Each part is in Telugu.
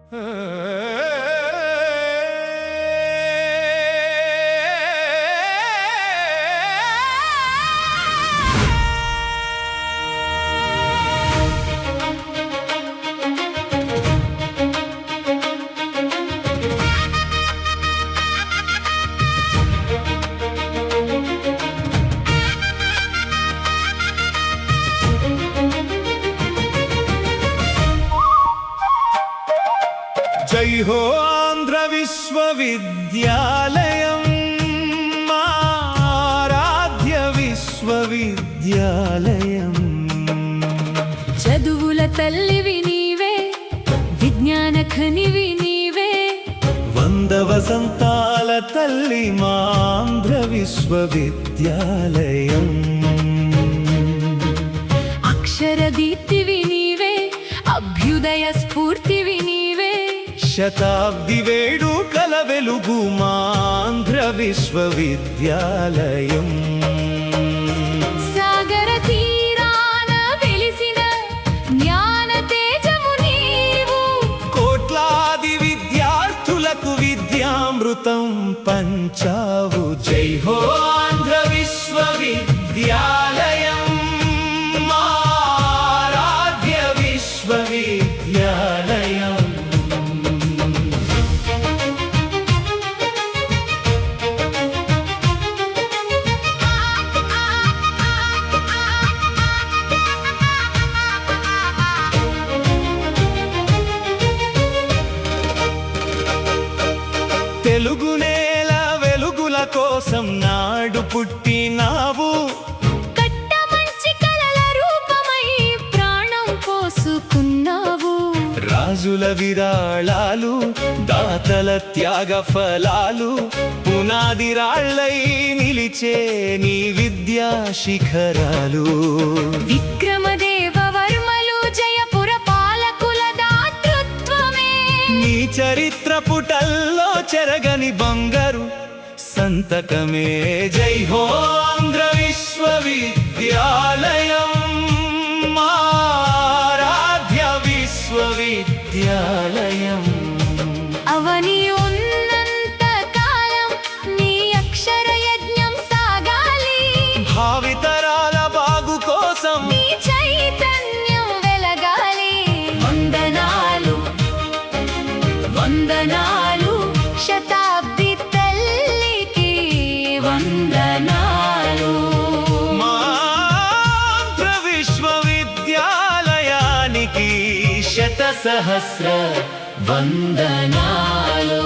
జై హో ఆంధ్ర విశ్వవిద్యాలయం ఆరాధ్య విశ్వవిద్యాలయం. చదువుల తల్లివి నీవే, విజ్ఞాన ఖనివి నీవే, 100 వసంతాల తల్లి మా ఆంధ్ర విశ్వవిద్యాలయం. అక్షర దీప్తివి నీవే, అభ్యుదయ స్ఫూర్తివి నీవే, శతాబ్ది వేడుకల వెలుగు మా ఆంధ్ర విశ్వవిద్యాలయం. సాగర తీరాన వెలిసిన జ్ఞాన తేజము నీవు, కోట్లాది విద్యార్థులకు విద్యామృతం పంచావు. జై హో ఆంధ్ర విశ్వవిద్యాలయం ఆరాధ్య విశ్వవిద్యాలయం. తెలుగు నేల వెలుగుల కోసం నాడు పుట్టినావు. కట్టమంచి కలల రూపమై ప్రాణం పోసుకున్నావు. రాజుల విరాళాలు, దాతల త్యాగ ఫలాలు, పునాది రాళ్ళై నిలిచే నీ విద్యా శిఖరాలు. విక్రమదేవ వర్మలు జయపుర పాలకుల దాతృత్వమే, నీ చరిత్ర పుటల్లో చెరగని బంగారు సంతకమే. జై హో ఆంధ్ర విశ్వవిద్యాలయం ఆరాధ్య విశ్వవిద్యాలయం. అవని ఉన్నంత కాలం నీ అక్షర యజ్ఞం సాగాలి. భావితరాల బాగు కోసం నీ చైతన్యం వెలగాలి. వందనాలు వందనాలు శతాబ్ది తల్లికి వందనాలు. మా ఆంధ్ర విశ్వవిద్యాలయానికి శత సహస్ర వందనాలు.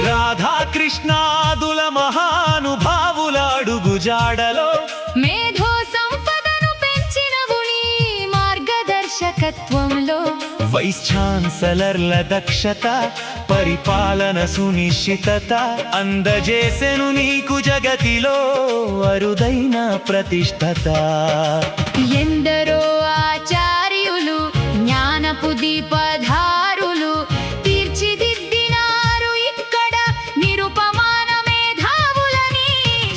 రాధాకృష్ణాదుల మహానుభావుల అడుగుజాడలో మేధో సంపదను పెంచినవు నీ మార్గదర్శకత్వంలో. వైస్ ఛాన్సలర్ల దక్షత, పరిపాలన సునిశ్చితత అందజేసెను నీకు జగతిలో అరుదైన ప్రతిష్టత. ఎందరో ఆచార్యులు జ్ఞానపు దీపధారులు తీర్చిదిద్దినారు ఇక్కడ నిరుపమాన మేధావులని.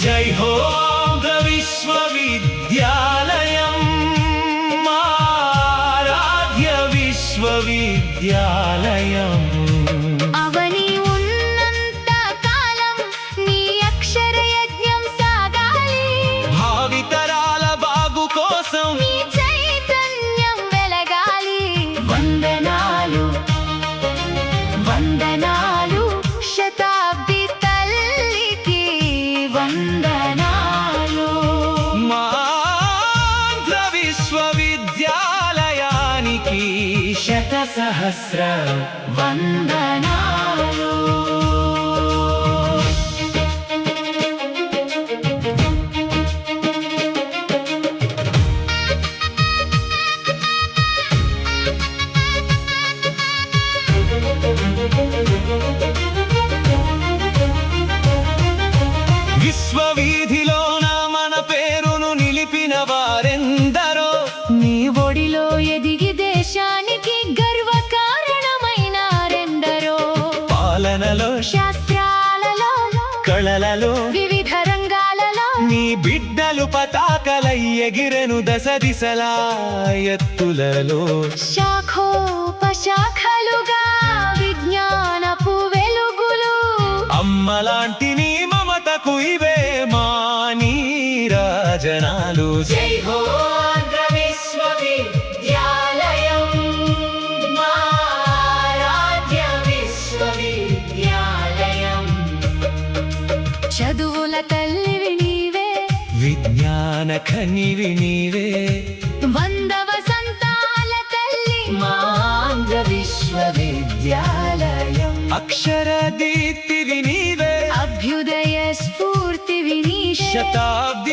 జై హో ఆంధ్ర విశ్వవిద్యాలయం ఆరాధ్య విశ్వవిద్యాలయం. అవని ఉన్నంత కాలం నీ అక్షర యజ్ఞం సాగాలి. భావితరాల బాగు కోసం నీ చైతన్యం వెలగాలి. వందనాలు వందనాలు శతాబ్ది తల్లికి వందనాలు. మా ఆంధ్ర విశ్వవిద్యాలయానికి శత సహస్ర వందనాలు. విశ్వవీధిలోన మన పేరును నిలిపిన వారెందరో, నీ ఒడిలో ఎదిగి దేశానికి గర్వ కారణమైన రెండరో. పాలనలో శాస్త్రాలలో కళలలో వివిధ రంగాలలో నీ బిడ్డలు పతాకలై పై ఎగిరెను దశ దిశలా ఎత్తులలో శాఖోపశాఖలుగా విజ్ఞానపు వెలుగులు అమ్మలాంటి నీ మమతకు ఇవే మా నీరాజనాలు. జై హో ఆంధ్ర విశ్వవిద్యాలయం మా రాజ్య విశ్వవిద్యాలయం. చదువుల తల్లివి నీవే విజ్ఞాన ఖనివి నీవే 100 వసంతాల తల్లి మా ఆంధ్ర విశ్వవిద్యాలయం. అక్షర దీప్తివి నీవే అభ్యుదయ స్ఫూర్తివి నీవే శతాబ్ది